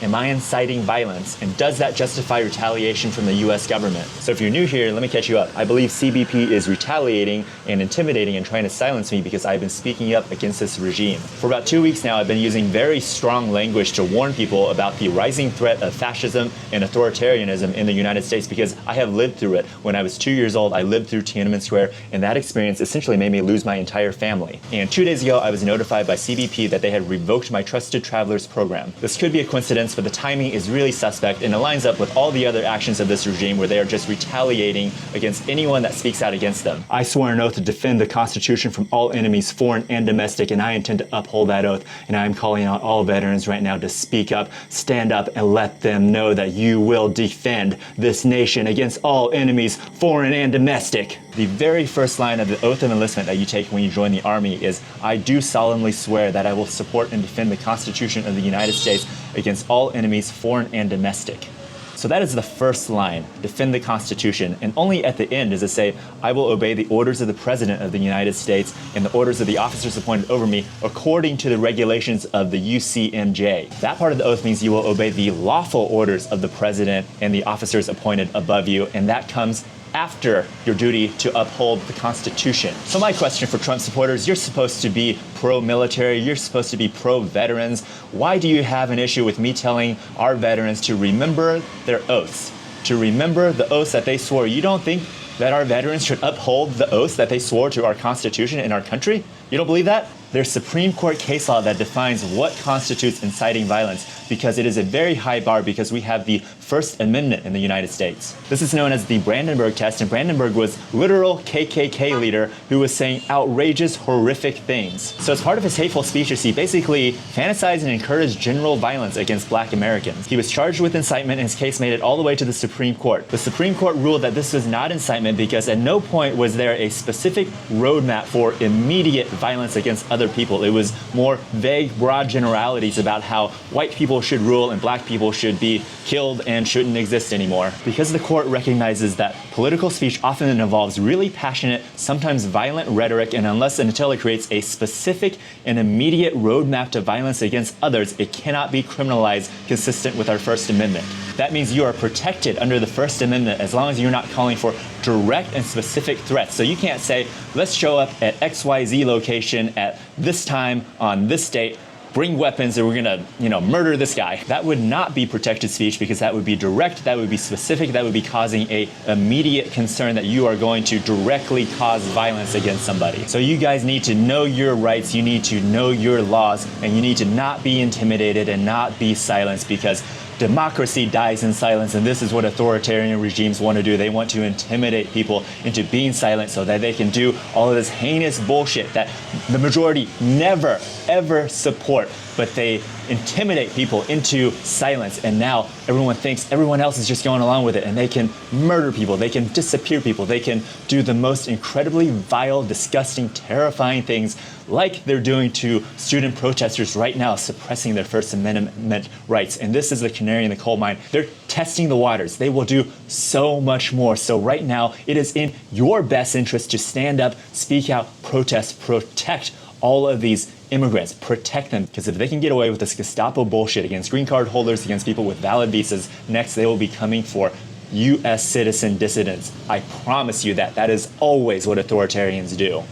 Am I inciting violence? And does that justify retaliation from the US government? So if you're new here, let me catch you up. I believe CBP is retaliating and intimidating and trying to silence me because I've been speaking up against this regime. For about 2 weeks now, I've been using very strong language to warn people about the rising threat of fascism and authoritarianism in the United States because I have lived through it. When I was 2 years old, I lived through Tiananmen Square, and that experience essentially made me lose my entire family. And 2 days ago, I was notified by CBP that they had revoked my Trusted Travelers program. This could be a coincidence, but the timing is really suspect, and it lines up with all the other actions of this regime where they are just retaliating against anyone that speaks out against them. I swore an oath to defend the Constitution from all enemies, foreign and domestic, and I intend to uphold that oath. And I am calling out all veterans right now to speak up, stand up, and let them know that you will defend this nation against all enemies, foreign and domestic. The very first line of the oath of enlistment that you take when you join the Army is, I do solemnly swear that I will support and defend the Constitution of the United States against all enemies, foreign and domestic. So that is the first line, defend the Constitution, and only at the end does it say, I will obey the orders of the President of the United States and the orders of the officers appointed over me according to the regulations of the UCMJ. That part of the oath means you will obey the lawful orders of the President and the officers appointed above you, and that comes after your duty to uphold the Constitution. So my question for Trump supporters, you're supposed to be pro-military, you're supposed to be pro-veterans. Why do you have an issue with me telling our veterans to remember their oaths, to remember the oaths that they swore? You don't think that our veterans should uphold the oaths that they swore to our Constitution and our country? You don't believe that? There's Supreme Court case law that defines what constitutes inciting violence because it is a very high bar because we have the First Amendment in the United States. This is known as the Brandenburg test, and Brandenburg was literal KKK leader who was saying outrageous, horrific things. So as part of his hateful speeches, he basically fantasized and encouraged general violence against Black Americans. He was charged with incitement, and his case made it all the way to the Supreme Court. The Supreme Court ruled that this was not incitement because at no point was there a specific roadmap for immediate violence against other people. It was more vague, broad generalities about how white people should rule and Black people should be killed and shouldn't exist anymore. Because the court recognizes that political speech often involves really passionate, sometimes violent rhetoric, and unless and until it creates a specific and immediate roadmap to violence against others, it cannot be criminalized consistent with our First Amendment. That means you are protected under the First Amendment as long as you're not calling for direct and specific threats. So you can't say, let's show up at XYZ location at this time on this date, bring weapons, and we're gonna, murder this guy. That would not be protected speech because that would be direct, that would be specific, that would be causing a immediate concern that you are going to directly cause violence against somebody. So you guys need to know your rights, you need to know your laws, and you need to not be intimidated and not be silenced because democracy dies in silence, and this is what authoritarian regimes want to do. They want to intimidate people into being silent so that they can do all of this heinous bullshit that the majority never, ever support, but they intimidate people into silence, and now everyone thinks everyone else is just going along with it, and they can murder people, they can disappear people, they can do the most incredibly vile, disgusting, terrifying things like they're doing to student protesters right now, suppressing their First Amendment rights. And this is the canary in the coal mine. They're testing the waters. They will do so much more. So right now, it is in your best interest to stand up, speak out, protest, protect all of these immigrants, protect them, because if they can get away with this Gestapo bullshit against green card holders, against people with valid visas, next they will be coming for US citizen dissidents. I promise you that. That is always what authoritarians do.